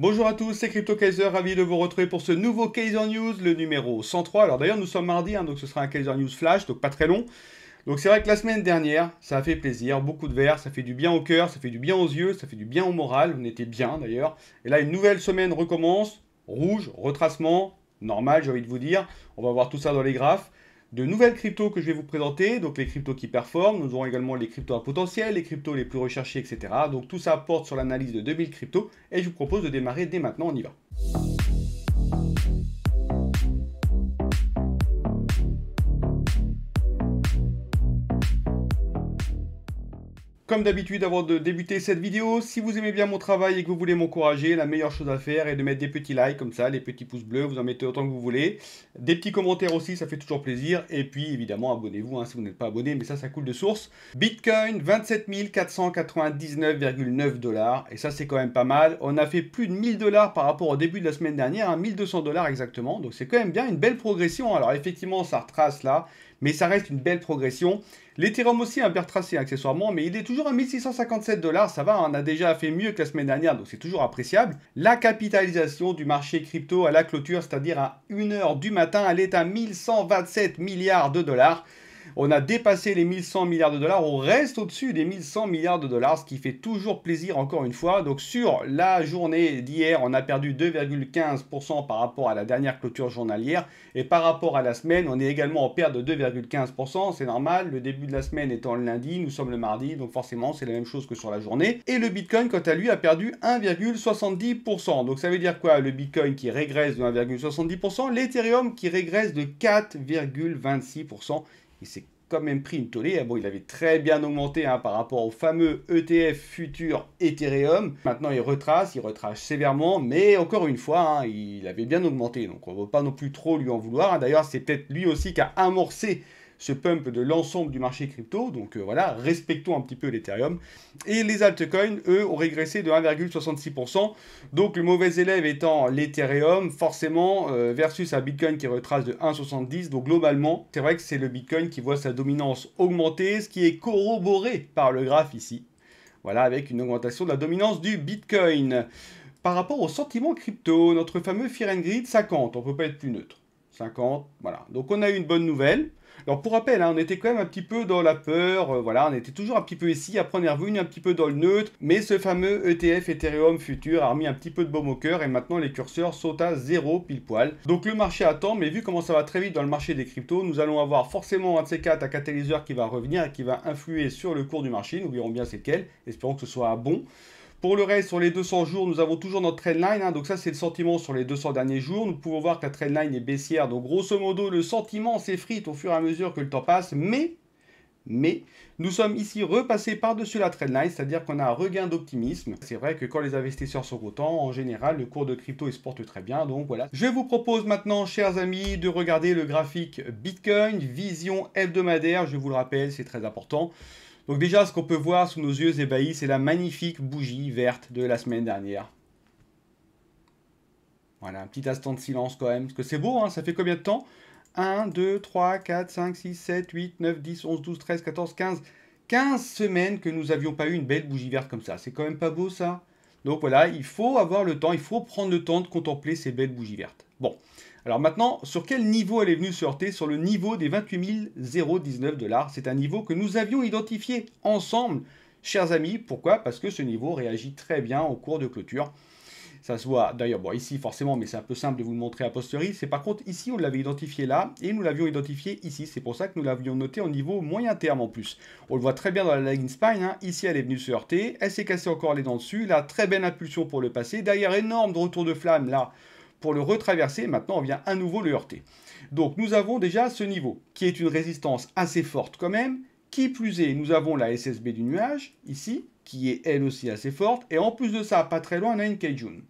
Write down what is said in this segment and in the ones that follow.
Bonjour à tous, c'est Crypto Kaiser, ravi de vous retrouver pour ce nouveau Kaiser News, le numéro 103. Alors d'ailleurs, nous sommes mardi, donc ce sera un Kaiser News Flash, donc pas très long. Donc c'est vrai que la semaine dernière, ça a fait plaisir, beaucoup de verre, ça fait du bien au cœur, ça fait du bien aux yeux, ça fait du bien au moral, on était bien d'ailleurs. Et là, une nouvelle semaine recommence, rouge, retracement, normal j'ai envie de vous dire. On va voir tout ça dans les graphes. De nouvelles cryptos que je vais vous présenter, donc les cryptos qui performent, nous aurons également les cryptos à potentiel, les cryptos les plus recherchés, etc. Donc tout ça porte sur l'analyse de 2000 cryptos et je vous propose de démarrer dès maintenant, on y va. Comme d'habitude, avant de débuter cette vidéo, si vous aimez bien mon travail et que vous voulez m'encourager, la meilleure chose à faire est de mettre des petits likes comme ça, les petits pouces bleus, vous en mettez autant que vous voulez. Des petits commentaires aussi, ça fait toujours plaisir. Et puis évidemment, abonnez-vous si vous n'êtes pas abonné, mais ça coule de source. Bitcoin, 27 499,9 $. Et ça, c'est quand même pas mal. On a fait plus de 1000 $ par rapport au début de la semaine dernière, 1200 $ exactement. Donc c'est quand même bien une belle progression. Alors effectivement, ça retrace là, mais ça reste une belle progression. L'Ethereum aussi a bien retracé accessoirement, mais il est toujours à 1657 $. Ça va, on a déjà fait mieux que la semaine dernière, donc c'est toujours appréciable. La capitalisation du marché crypto à la clôture, c'est-à-dire à 1h du matin, elle est à 1127 milliards de dollars. On a dépassé les 1100 milliards de dollars, on reste au-dessus des 1100 milliards de dollars, ce qui fait toujours plaisir encore une fois. Donc sur la journée d'hier, on a perdu 2,15% par rapport à la dernière clôture journalière. Et par rapport à la semaine, on est également en perte de 2,15%, c'est normal. Le début de la semaine étant le lundi, nous sommes le mardi, donc forcément c'est la même chose que sur la journée. Et le Bitcoin, quant à lui, a perdu 1,70%. Donc ça veut dire quoi? Le Bitcoin qui régresse de 1,70%, l'Ethereum qui régresse de 4,26%. Il s'est quand même pris une tollée. Bon, il avait très bien augmenté par rapport au fameux ETF futur Ethereum. Maintenant, il retrace sévèrement, mais encore une fois, il avait bien augmenté. Donc, on ne va pas non plus trop lui en vouloir. D'ailleurs, c'est peut-être lui aussi qui a amorcé ce pump de l'ensemble du marché crypto. Donc voilà, respectons un petit peu l'Ethereum. Et les altcoins, eux, ont régressé de 1,66%. Donc le mauvais élève étant l'Ethereum, forcément, versus un Bitcoin qui retrace de 1,70. Donc globalement, c'est vrai que c'est le Bitcoin qui voit sa dominance augmenter, ce qui est corroboré par le graphe ici. Voilà, avec une augmentation de la dominance du Bitcoin. Par rapport au sentiment crypto, notre fameux Fear and Greed 50, on ne peut pas être plus neutre. 50, voilà. Donc on a eu une bonne nouvelle. Alors pour rappel, on était quand même un petit peu dans la peur, voilà, on était toujours un petit peu ici, après on est revenu un petit peu dans le neutre, mais ce fameux ETF Ethereum Futur a remis un petit peu de baume au cœur et maintenant les curseurs sont à 0 pile poil. Donc le marché attend, mais vu comment ça va très vite dans le marché des cryptos, nous allons avoir forcément un de ces quatre, un catalyseur qui va revenir et qui va influer sur le cours du marché, nous verrons bien c'est lequel, espérons que ce soit bon. Pour le reste, sur les 200 jours, nous avons toujours notre trendline. Donc ça, c'est le sentiment sur les 200 derniers jours. Nous pouvons voir que la trendline est baissière. Donc grosso modo, le sentiment s'effrite au fur et à mesure que le temps passe. Mais nous sommes ici repassés par-dessus la trendline, c'est-à-dire qu'on a un regain d'optimisme. C'est vrai que quand les investisseurs sont contents, en général, le cours de crypto il se porte très bien. Donc voilà. Je vous propose maintenant, chers amis, de regarder le graphique Bitcoin, vision hebdomadaire. Je vous le rappelle, c'est très important. Donc déjà, ce qu'on peut voir sous nos yeux ébahis, c'est la magnifique bougie verte de la semaine dernière. Voilà, un petit instant de silence quand même, parce que c'est beau, ça fait combien de temps? 1, 2, 3, 4, 5, 6, 7, 8, 9, 10, 11, 12, 13, 14, 15... 15 semaines que nous n'avions pas eu une belle bougie verte comme ça. C'est quand même pas beau ça? Donc voilà, il faut avoir le temps, il faut prendre le temps de contempler ces belles bougies vertes. Bon, alors maintenant, sur quel niveau elle est venue se heurter? Sur le niveau des 28 019 $. C'est un niveau que nous avions identifié ensemble, chers amis. Pourquoi? Parce que ce niveau réagit très bien au cours de clôture. Ça se voit d'ailleurs, bon ici forcément, mais c'est un peu simple de vous le montrer a posteriori. C'est par contre ici, on l'avait identifié là, et nous l'avions identifié ici. C'est pour ça que nous l'avions noté au niveau moyen terme en plus. On le voit très bien dans la lagging spine, ici elle est venue se heurter, elle s'est cassée encore les dents dessus, là très belle impulsion pour le passer, derrière énorme de retour de flamme là, pour le retraverser, maintenant on vient à nouveau le heurter. Donc nous avons déjà ce niveau, qui est une résistance assez forte quand même. Qui plus est, nous avons la SSB du nuage, ici, qui est elle aussi assez forte, et en plus de ça, pas très loin, on a une Kijun.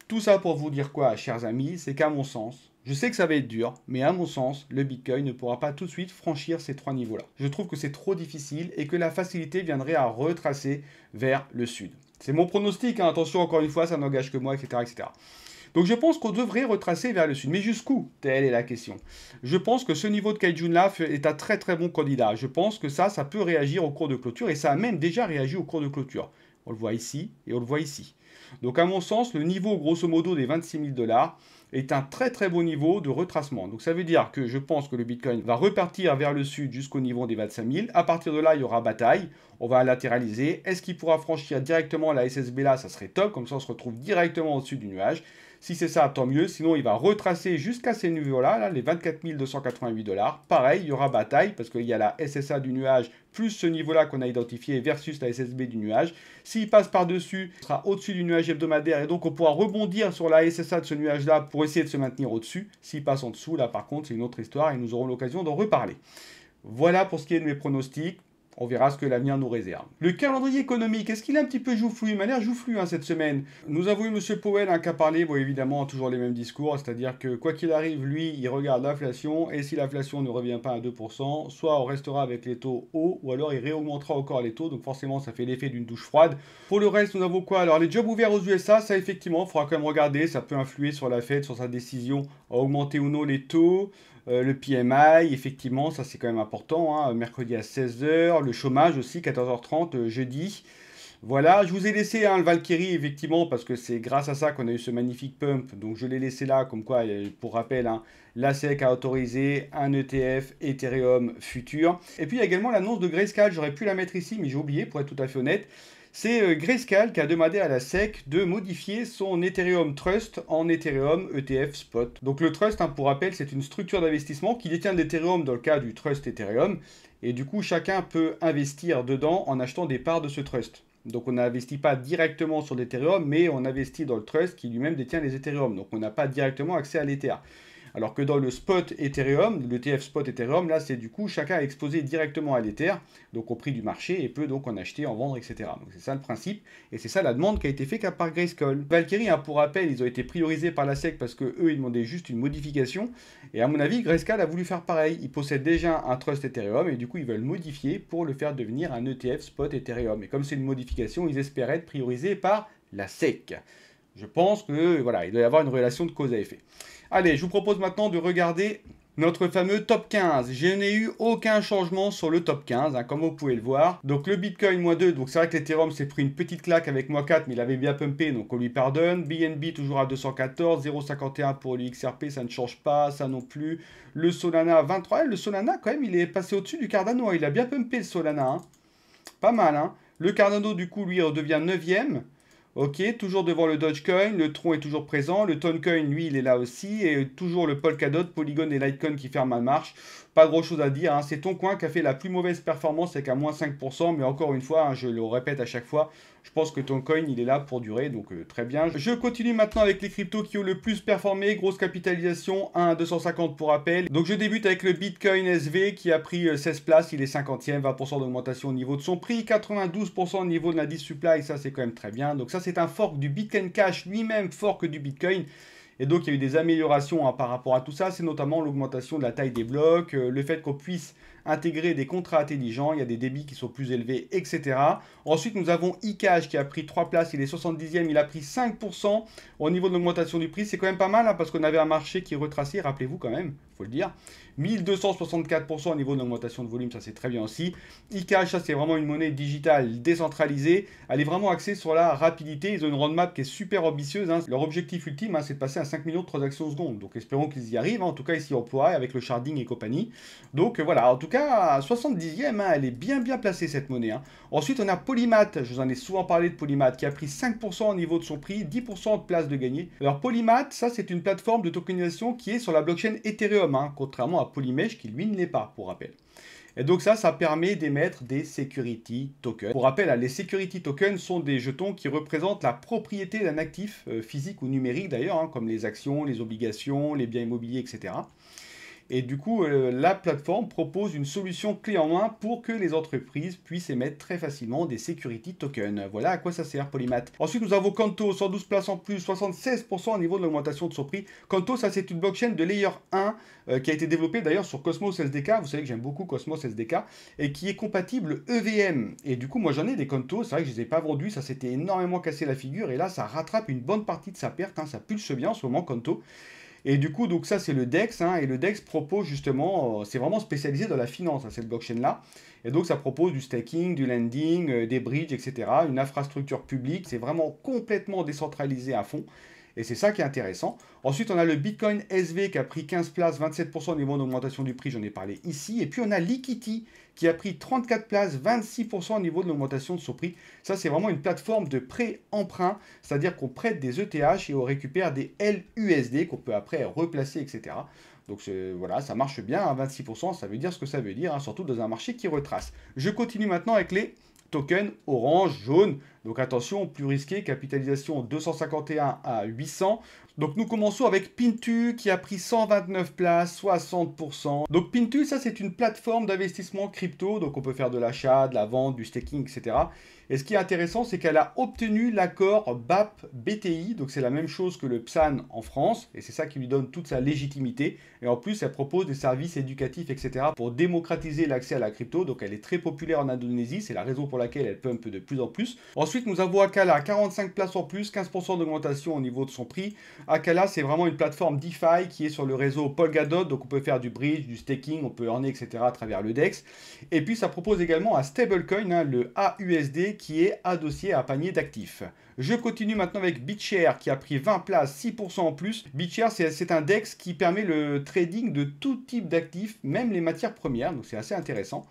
Tout ça pour vous dire quoi, chers amis, c'est qu'à mon sens, je sais que ça va être dur, mais à mon sens, le Bitcoin ne pourra pas tout de suite franchir ces trois niveaux-là. Je trouve que c'est trop difficile et que la facilité viendrait à retracer vers le sud. C'est mon pronostic, attention, encore une fois, ça n'engage que moi, etc., etc. Donc je pense qu'on devrait retracer vers le sud. Mais jusqu'où? Telle est la question. Je pense que ce niveau de Kaijun-là est un très très bon candidat. Je pense que ça peut réagir au cours de clôture et ça a même déjà réagi au cours de clôture. On le voit ici et on le voit ici. Donc à mon sens, le niveau grosso modo des 26 000 dollars est un très très beau niveau de retracement. Donc ça veut dire que je pense que le Bitcoin va repartir vers le sud jusqu'au niveau des 25 000. À partir de là, il y aura bataille. On va latéraliser. Est-ce qu'il pourra franchir directement la SSB là? Ça serait top. Comme ça, on se retrouve directement au-dessus du nuage. Si c'est ça, tant mieux. Sinon, il va retracer jusqu'à ces niveaux-là, là, les 24 288 dollars. Pareil, il y aura bataille parce qu'il y a la SSA du nuage plus ce niveau-là qu'on a identifié versus la SSB du nuage. S'il passe par-dessus, il sera au-dessus du nuage hebdomadaire et donc on pourra rebondir sur la SSA de ce nuage-là pour essayer de se maintenir au-dessus. S'il passe en dessous, là par contre, c'est une autre histoire et nous aurons l'occasion d'en reparler. Voilà pour ce qui est de mes pronostics. On verra ce que l'avenir nous réserve. Le calendrier économique, est-ce qu'il est un petit peu joufflu? Il m'a l'air joufflu cette semaine. Nous avons eu M. Powell qui a parlé, bon, évidemment, toujours les mêmes discours, c'est-à-dire que quoi qu'il arrive, lui, il regarde l'inflation, et si l'inflation ne revient pas à 2%, soit on restera avec les taux hauts, ou alors il réaugmentera encore les taux, donc forcément ça fait l'effet d'une douche froide. Pour le reste, nous avons quoi? Alors les jobs ouverts aux USA, ça effectivement, il faudra quand même regarder, ça peut influer sur la Fed, sur sa décision à augmenter ou non les taux. Le PMI, effectivement, ça c'est quand même important, hein, mercredi à 16 h, le chômage aussi, 14 h 30, jeudi. Voilà, je vous ai laissé le Valkyrie, effectivement, parce que c'est grâce à ça qu'on a eu ce magnifique pump, donc je l'ai laissé là, comme quoi, pour rappel, hein, la SEC a autorisé un ETF Ethereum futur. Et puis il y a également l'annonce de Grayscale, j'aurais pu la mettre ici, mais j'ai oublié, pour être tout à fait honnête. C'est Grayscale qui a demandé à la SEC de modifier son Ethereum Trust en Ethereum ETF Spot. Donc le Trust, hein, pour rappel, c'est une structure d'investissement qui détient de l'Ethereum dans le cas du Trust Ethereum. Et du coup, chacun peut investir dedans en achetant des parts de ce Trust. Donc on n'investit pas directement sur l'Ethereum, mais on investit dans le Trust qui lui-même détient les Ethereum. Donc on n'a pas directement accès à l'Ether. Alors que dans le spot Ethereum, le TF spot Ethereum, là c'est du coup chacun est exposé directement à l'Ether, donc au prix du marché, et peut donc en acheter, en vendre, etc. Donc c'est ça le principe, et c'est ça la demande qui a été faite par Grayscale. Valkyrie, hein, pour rappel, ils ont été priorisés par la SEC parce que eux ils demandaient juste une modification, et à mon avis Grayscale a voulu faire pareil. Ils possèdent déjà un trust Ethereum, et du coup ils veulent modifier pour le faire devenir un ETF spot Ethereum. Et comme c'est une modification, ils espéraient être priorisés par la SEC. Je pense que voilà, il doit y avoir une relation de cause à effet. Allez, je vous propose maintenant de regarder notre fameux top 15. Je n'ai eu aucun changement sur le top 15, hein, comme vous pouvez le voir. Donc le Bitcoin -2, donc c'est vrai que l'Ethereum s'est pris une petite claque avec -4, mais il avait bien pumpé, donc on lui pardonne. BNB toujours à 214, 0,51 pour l'XRP, ça ne change pas, ça non plus. Le Solana 23, le Solana quand même, il est passé au-dessus du Cardano, il a bien pumpé le Solana, hein. Pas mal, hein. Le Cardano du coup, lui, redevient 9e. Ok, toujours devant le Dogecoin, le Tron est toujours présent, le Toncoin, lui, il est là aussi, et toujours le Polkadot, Polygon et Litecoin qui ferment la marche. Pas grand chose à dire, hein. C'est Toncoin qui a fait la plus mauvaise performance avec un moins 5%, mais encore une fois, hein, je le répète à chaque fois, je pense que Toncoin, il est là pour durer, donc très bien. Je continue maintenant avec les cryptos qui ont le plus performé, grosse capitalisation, 1 à 250 pour rappel. Donc je débute avec le Bitcoin SV qui a pris 16 places, il est 50e, 20% d'augmentation au niveau de son prix, 92% au niveau de l'indice supply, ça c'est quand même très bien. Donc ça c'est un fork du Bitcoin Cash, lui-même fork du Bitcoin. Et donc il y a eu des améliorations, hein, par rapport à tout ça, c'est notamment l'augmentation de la taille des blocs, le fait qu'on puisse intégrer des contrats intelligents, il y a des débits qui sont plus élevés, etc. Ensuite nous avons eCash qui a pris 3 places, il est 70e, il a pris 5% au niveau de l'augmentation du prix, c'est quand même pas mal, hein, parce qu'on avait un marché qui retraçait, rappelez-vous quand même, il faut le dire, 1264% au niveau de l'augmentation de volume, ça c'est très bien aussi. eCash, ça c'est vraiment une monnaie digitale décentralisée, elle est vraiment axée sur la rapidité, ils ont une roadmap qui est super ambitieuse, hein. Leur objectif ultime, hein, c'est de passer à 5 millions de transactions secondes, donc espérons qu'ils y arrivent, hein. En tout cas ici on pourra avec le sharding et compagnie. Donc voilà, en tout cas 70e, hein, elle est bien placée cette monnaie, hein. Ensuite on a Polymath, je vous en ai souvent parlé de Polymath, qui a pris 5% au niveau de son prix, 10% de place de gagner. Alors Polymath, ça c'est une plateforme de tokenisation qui est sur la blockchain Ethereum, hein, contrairement à Polymesh qui lui ne l'est pas, pour rappel. Et donc ça permet d'émettre des security tokens. Pour rappel, les security tokens sont des jetons qui représentent la propriété d'un actif physique ou numérique d'ailleurs, hein, comme les actions, les obligations, les biens immobiliers, etc. Et du coup, la plateforme propose une solution clé en main pour que les entreprises puissent émettre très facilement des security tokens. Voilà à quoi ça sert Polymath. Ensuite, nous avons Canto, 112 places en plus, 76% au niveau de l'augmentation de son prix. Canto, ça c'est une blockchain de layer 1 qui a été développée d'ailleurs sur Cosmos SDK. Vous savez que j'aime beaucoup Cosmos SDK et qui est compatible EVM. Et du coup, moi j'en ai des Canto, c'est vrai que je ne les ai pas vendus, ça s'était énormément cassé la figure et là ça rattrape une bonne partie de sa perte, hein, ça pulse bien en ce moment Canto. Et du coup, donc ça c'est le DEX, hein, et le DEX propose justement, c'est vraiment spécialisé dans la finance, hein, cette blockchain-là. Et donc ça propose du staking, du lending, des bridges, etc. Une infrastructure publique. C'est vraiment complètement décentralisé à fond. Et c'est ça qui est intéressant. Ensuite, on a le Bitcoin SV qui a pris 15 places, 27% au niveau d'augmentation du prix, j'en ai parlé ici. Et puis on a Liquity qui a pris 34 places, 26% au niveau de l'augmentation de son prix. Ça, c'est vraiment une plateforme de prêt-emprunt, c'est-à-dire qu'on prête des ETH et on récupère des LUSD qu'on peut après replacer, etc. Donc voilà, ça marche bien à 26%, ça veut dire ce que ça veut dire, hein, surtout dans un marché qui retrace. Je continue maintenant avec les tokens orange, jaune. Donc attention, plus risqué, capitalisation 251 à 800. Donc nous commençons avec Pintu qui a pris 129 places, 60%. Donc Pintu, ça c'est une plateforme d'investissement crypto. Donc on peut faire de l'achat, de la vente, du staking, etc. Et ce qui est intéressant, c'est qu'elle a obtenu l'accord BAP-BTI. Donc c'est la même chose que le PSAN en France. Et c'est ça qui lui donne toute sa légitimité. Et en plus, elle propose des services éducatifs, etc. pour démocratiser l'accès à la crypto. Donc elle est très populaire en Indonésie. C'est la raison pour laquelle elle pump de plus en plus. Ensuite, nous avons Akala, 45 places en plus, 15% d'augmentation au niveau de son prix. Akala, c'est vraiment une plateforme DeFi qui est sur le réseau Polkadot. Donc on peut faire du bridge, du staking, on peut earner, etc. à travers le DEX. Et puis ça propose également un stablecoin, hein, le AUSD, qui est adossé à un panier d'actifs. Je continue maintenant avec BitShare qui a pris 20 places, 6% en plus. BitShare, c'est un DEX qui permet le trading de tout type d'actifs, même les matières premières. Donc c'est assez intéressant.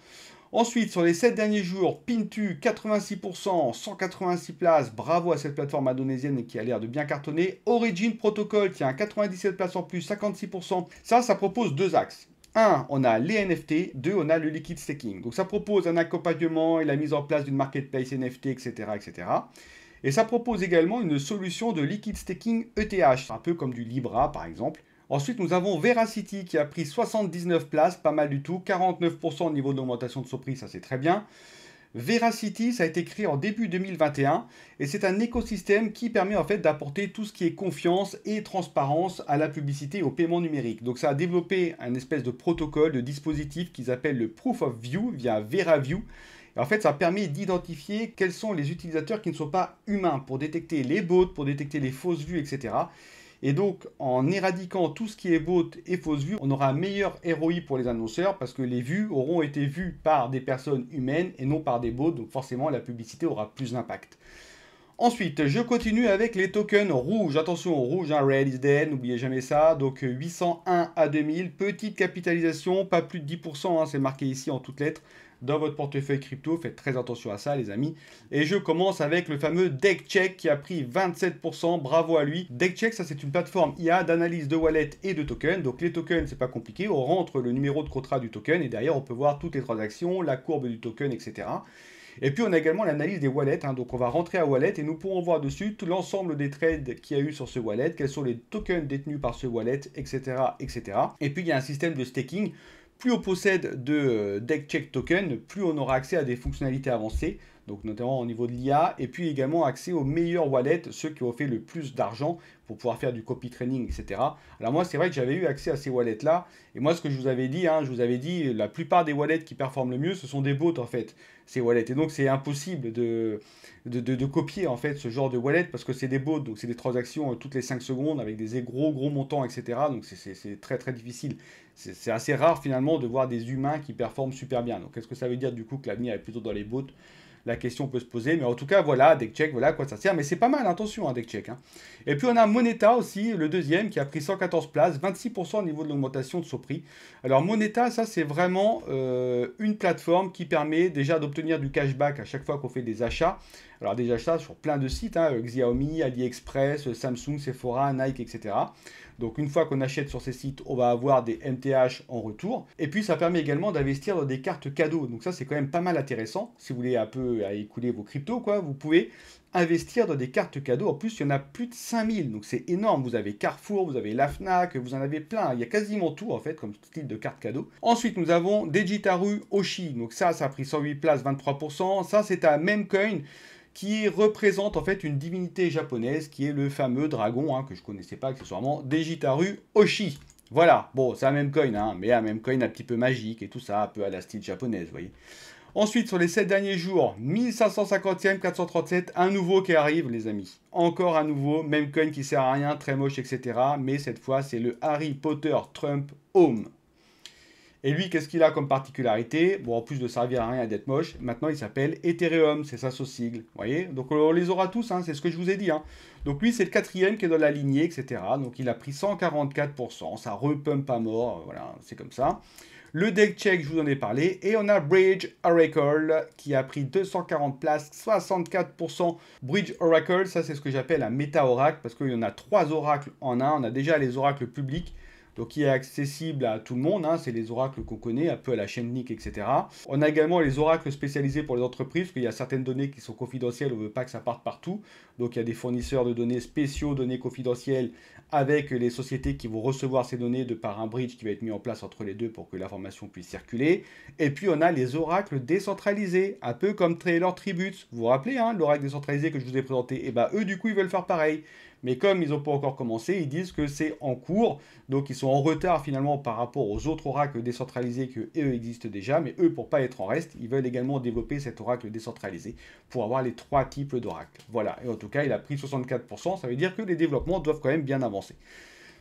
Ensuite, sur les 7 derniers jours, Pintu, 86%, 186 places. Bravo à cette plateforme indonésienne qui a l'air de bien cartonner. Origin Protocol, tiens, 97 places en plus, 56%. Ça propose deux axes. 1, on a les NFT. 2, on a le liquid staking. Donc ça propose un accompagnement et la mise en place d'une marketplace NFT, etc., etc. Et ça propose également une solution de liquid staking ETH, un peu comme du Libra par exemple. Ensuite, nous avons Veracity qui a pris 79 places, pas mal du tout, 49% au niveau de l'augmentation de son prix, ça c'est très bien. Veracity, ça a été créé en début 2021 et c'est un écosystème qui permet en fait d'apporter tout ce qui est confiance et transparence à la publicité et au paiement numérique. Donc ça a développé un espèce de protocole, de dispositif qu'ils appellent le Proof of View via VeraView. Et en fait, ça permet d'identifier quels sont les utilisateurs qui ne sont pas humains pour détecter les bots, pour détecter les fausses vues, etc. Et donc, en éradiquant tout ce qui est bot et fausse vue, on aura un meilleur ROI pour les annonceurs parce que les vues auront été vues par des personnes humaines et non par des bots. Donc forcément, la publicité aura plus d'impact. Ensuite, je continue avec les tokens rouges. Attention, rouge, hein, Red is dead, n'oubliez jamais ça. Donc 801 à 2000, petite capitalisation, pas plus de 10%, hein, c'est marqué ici en toutes lettres. Dans votre portefeuille crypto, faites très attention à ça, les amis. Et je commence avec le fameux DeckCheck qui a pris 27%. Bravo à lui. DeckCheck, ça c'est une plateforme IA d'analyse de wallet et de tokens. Donc les tokens, c'est pas compliqué. On rentre le numéro de contrat du token et derrière, on peut voir toutes les transactions, la courbe du token, etc. Et puis on a également l'analyse des wallets, hein. Donc on va rentrer à wallet et nous pourrons voir dessus tout l'ensemble des trades qu'il y a eu sur ce wallet, quels sont les tokens détenus par ce wallet, etc., etc. Et puis il y a un système de staking. Plus on possède de DeckCheck token, plus on aura accès à des fonctionnalités avancées, donc notamment au niveau de l'IA, et puis également accès aux meilleurs wallets, ceux qui ont fait le plus d'argent pour pouvoir faire du copy training, etc. Alors moi, c'est vrai que j'avais eu accès à ces wallets-là, et moi, ce que je vous avais dit, je vous avais dit, la plupart des wallets qui performent le mieux, ce sont des bots, en fait, ces wallets. Et donc, c'est impossible de copier, en fait, ce genre de wallet, parce que c'est des bots, donc c'est des transactions toutes les 5 secondes, avec des gros montants, etc. Donc, c'est très, très difficile. C'est assez rare, finalement, de voir des humains qui performent super bien. Donc, est-ce que ça veut dire, du coup, que l'avenir est plutôt dans les bots? La question peut se poser, mais en tout cas, voilà, DeckCheck, voilà à quoi ça sert. Mais c'est pas mal, attention, hein, DeckCheck. Hein. Et puis on a Moneta aussi, le deuxième, qui a pris 114 places, 26% au niveau de l'augmentation de son prix. Alors Moneta, ça c'est vraiment une plateforme qui permet déjà d'obtenir du cashback à chaque fois qu'on fait des achats. Alors des achats sur plein de sites, hein, Xiaomi, AliExpress, Samsung, Sephora, Nike, etc. Donc une fois qu'on achète sur ces sites, on va avoir des MTH en retour. Et puis ça permet également d'investir dans des cartes cadeaux. Donc ça c'est quand même pas mal intéressant. Si vous voulez un peu écouler vos cryptos, quoi, vous pouvez investir dans des cartes cadeaux. En plus, il y en a plus de 5000. Donc c'est énorme. Vous avez Carrefour, vous avez la Fnac, vous en avez plein. Il y a quasiment tout en fait comme style de carte cadeau. Ensuite, nous avons Dejitaru Oshi. Donc ça a pris 108 places, 23%. Ça c'est un meme coin qui représente en fait une divinité japonaise qui est le fameux dragon, que je ne connaissais pas accessoirement, Dejitaru Oshi. Voilà, bon, c'est un même coin, mais un même coin un petit peu magique et tout ça, un peu à la style japonaise, vous voyez. Ensuite, sur les 7 derniers jours, 1550e, 437, un nouveau qui arrive, les amis. Encore un nouveau, même coin qui sert à rien, très moche, etc. Mais cette fois, c'est le Harry Potter Trump Home. Et lui, qu'est-ce qu'il a comme particularité? Bon, en plus de servir à rien et d'être moche, maintenant il s'appelle Ethereum, c'est ça son sigle. Vous voyez? Donc on les aura tous, hein, c'est ce que je vous ai dit. Hein. Donc lui, c'est le quatrième qui est dans la lignée, etc. Donc il a pris 144%, ça repump à mort, voilà, c'est comme ça. Le deck check, je vous en ai parlé. Et on a Bridge Oracle qui a pris 240 places, 64%. Bridge Oracle, ça c'est ce que j'appelle un méta-oracle parce qu'il y en a 3 oracles en un. On a déjà les oracles publics, donc qui est accessible à tout le monde. Hein. C'est les oracles qu'on connaît, un peu à la chaîne Nick, etc. On a également les oracles spécialisés pour les entreprises, parce qu'il y a certaines données qui sont confidentielles, on ne veut pas que ça parte partout. Donc il y a des fournisseurs de données spéciaux, données confidentielles, avec les sociétés qui vont recevoir ces données de par un bridge qui va être mis en place entre les deux pour que l'information puisse circuler. Et puis on a les oracles décentralisés, un peu comme Trailer Tributes. Vous vous rappelez, hein, l'oracle décentralisé que je vous ai présenté? Et bien eux, du coup, ils veulent faire pareil. Mais comme ils n'ont pas encore commencé, ils disent que c'est en cours. Donc ils sont en retard finalement par rapport aux autres oracles décentralisés que eux existent déjà. Mais eux, pour pas être en reste, ils veulent également développer cet oracle décentralisé pour avoir les 3 types d'oracles. Voilà, et en tout cas, il a pris 64%. Ça veut dire que les développements doivent quand même bien avancer.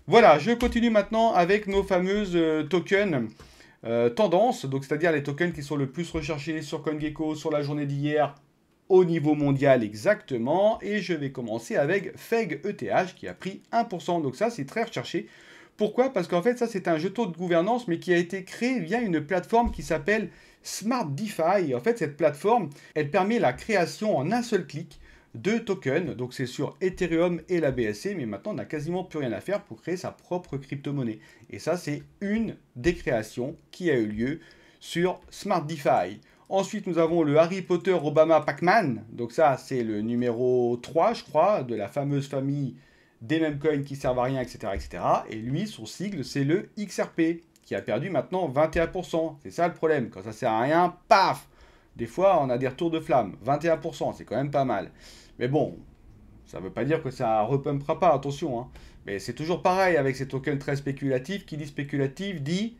Voilà, je continue maintenant avec nos fameuses tokens tendances. Donc c'est-à-dire les tokens qui sont le plus recherchés sur CoinGecko sur la journée d'hier, au niveau mondial exactement, et je vais commencer avec FEG ETH qui a pris 1%, donc ça c'est très recherché. Pourquoi? Parce qu'en fait ça c'est un jeton de gouvernance mais qui a été créé via une plateforme qui s'appelle Smart DeFi. En fait cette plateforme, elle permet la création en un seul clic de tokens, donc c'est sur Ethereum et la BSC, mais maintenant on n'a quasiment plus rien à faire pour créer sa propre crypto-monnaie. Et ça c'est une des créations qui a eu lieu sur Smart DeFi. Ensuite, nous avons le Harry Potter Obama Pac-Man. Donc ça, c'est le numéro 3, je crois, de la fameuse famille des mêmes coins qui servent à rien, etc., etc. Et lui, son sigle, c'est le XRP, qui a perdu maintenant 21%. C'est ça le problème. Quand ça sert à rien, paf! Des fois, on a des retours de flamme. 21%, c'est quand même pas mal. Mais bon, ça ne veut pas dire que ça repumpera pas, attention. Hein. Mais c'est toujours pareil avec ces tokens très spéculatifs. Qui dit spéculatif dit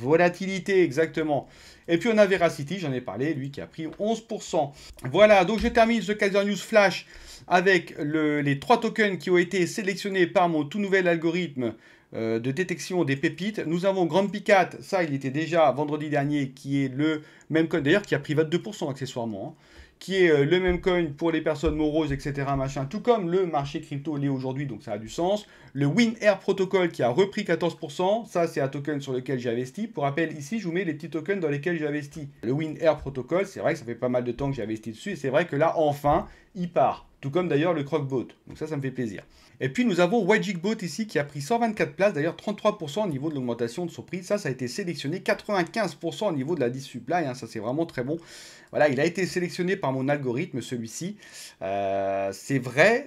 volatilité, exactement. Et puis on a Veracity, j'en ai parlé, lui qui a pris 11%. Voilà, donc je termine ce Kaiser News Flash avec les 3 tokens qui ont été sélectionnés par mon tout nouvel algorithme de détection des pépites. Nous avons Grand Picat, ça il était déjà vendredi dernier, qui est le même coin, d'ailleurs qui a pris 22% accessoirement, hein, qui est le même coin pour les personnes moroses, etc. Machin, tout comme le marché crypto l'est aujourd'hui, donc ça a du sens. Le WinAir Protocol qui a repris 14%, ça c'est un token sur lequel j'ai investi. Pour rappel, ici je vous mets les petits tokens dans lesquels j'ai investi. Le WinAir Protocol, c'est vrai que ça fait pas mal de temps que j'ai investi dessus, et c'est vrai que là, enfin, il part. Tout comme d'ailleurs le Crockbot, donc ça me fait plaisir. Et puis nous avons Wajikbot ici qui a pris 124 places, d'ailleurs 33% au niveau de l'augmentation de son prix. Ça a été sélectionné, 95% au niveau de la supply, hein, ça c'est vraiment très bon. Voilà, il a été sélectionné par mon algorithme, celui-ci. C'est vrai,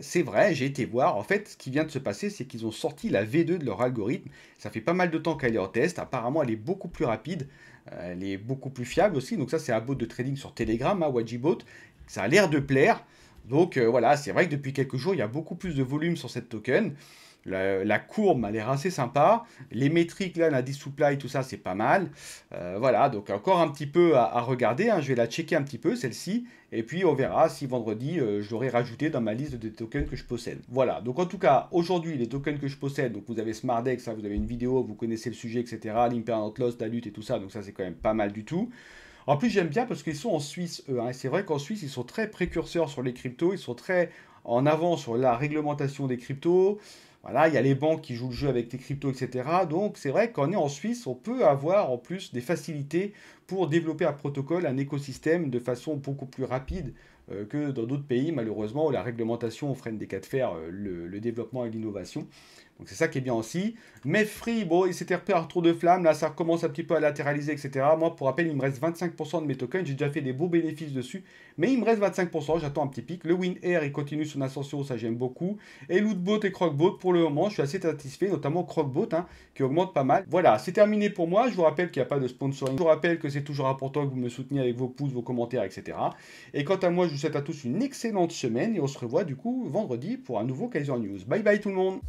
j'ai été voir. En fait, ce qui vient de se passer, c'est qu'ils ont sorti la V2 de leur algorithme. Ça fait pas mal de temps qu'elle est en test. Apparemment, elle est beaucoup plus rapide. Elle est beaucoup plus fiable aussi. Donc ça, c'est un bot de trading sur Telegram, hein, Wajibot. Ça a l'air de plaire. Donc voilà, c'est vrai que depuis quelques jours, il y a beaucoup plus de volume sur cette token. La courbe a l'air assez sympa. Les métriques, là, la supply, tout ça, c'est pas mal. Voilà, donc encore un petit peu à regarder. Hein. Je vais la checker un petit peu, celle-ci. Et puis, on verra si vendredi, je l'aurai rajouté dans ma liste des tokens que je possède. Voilà, donc en tout cas, aujourd'hui, les tokens que je possède, donc vous avez SmartDex, ça, vous avez une vidéo, vous connaissez le sujet, etc. L'impermanent loss, la lutte et tout ça. Donc ça, c'est quand même pas mal du tout. En plus, j'aime bien parce qu'ils sont en Suisse, eux. Hein. C'est vrai qu'en Suisse, ils sont très précurseurs sur les cryptos. Ils sont très en avant sur la réglementation des cryptos. Voilà, il y a les banques qui jouent le jeu avec les cryptos, etc. Donc, c'est vrai qu'on est en Suisse, on peut avoir en plus des facilités pour développer un protocole, un écosystème de façon beaucoup plus rapide que dans d'autres pays, malheureusement, où la réglementation freine des cas de fer le développement et l'innovation. Donc c'est ça qui est bien aussi. Mais Free, bon, il s'était repéré un retour de flamme, là ça recommence un petit peu à latéraliser, etc. Moi, pour rappel, il me reste 25% de mes tokens, j'ai déjà fait des beaux bénéfices dessus, mais il me reste 25%, j'attends un petit pic. Le WinAir, il continue son ascension, ça j'aime beaucoup. Et Lootbot et Crockbot, pour le moment, je suis assez satisfait, notamment Crockbot, hein, qui augmente pas mal. Voilà, c'est terminé pour moi, je vous rappelle qu'il n'y a pas de sponsoring. Je vous rappelle que c'est toujours important que vous me souteniez avec vos pouces, vos commentaires, etc. Et quant à moi, je vous souhaite à tous une excellente semaine, et on se revoit du coup vendredi pour un nouveau Kaiser News. Bye bye tout le monde!